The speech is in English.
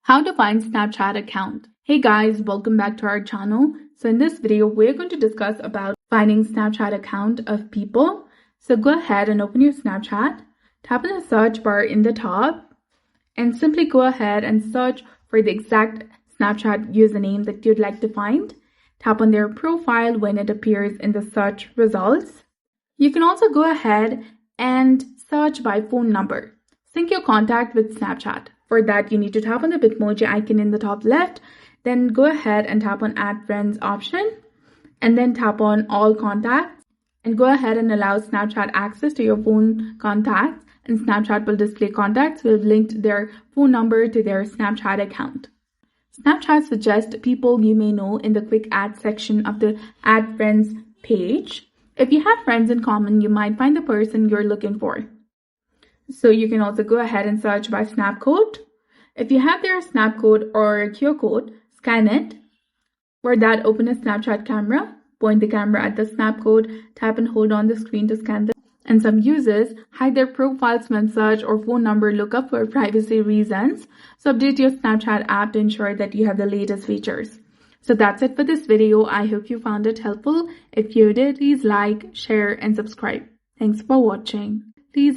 How to find Snapchat account. Hey guys, welcome back to our channel. So in this video, we're going to discuss about finding Snapchat account of people. So go ahead and open your Snapchat, tap on the search bar in the top, and simply go ahead and search for the exact Snapchat username that you'd like to find. Tap on their profile when it appears in the search results. You can also go ahead and search by phone number. Sync your contact with Snapchat. For that, you need to tap on the Bitmoji icon in the top left, then go ahead and tap on Add Friends option, and then tap on All Contacts, and go ahead and allow Snapchat access to your phone contacts, and Snapchat will display contacts who have linked their phone number to their Snapchat account. Snapchat suggests people you may know in the Quick Add section of the Add Friends page. If you have friends in common, you might find the person you're looking for. So you can also go ahead and search by snap code. If you have their snap code or QR code, scan it. For that, open a Snapchat camera, point the camera at the snap code, tap and hold on the screen to scan them. And some users hide their profiles when search or phone number lookup for privacy reasons. So update your Snapchat app to ensure that you have the latest features. So that's it for this video. I hope you found it helpful. If you did, please like, share, and subscribe. Thanks for watching. Please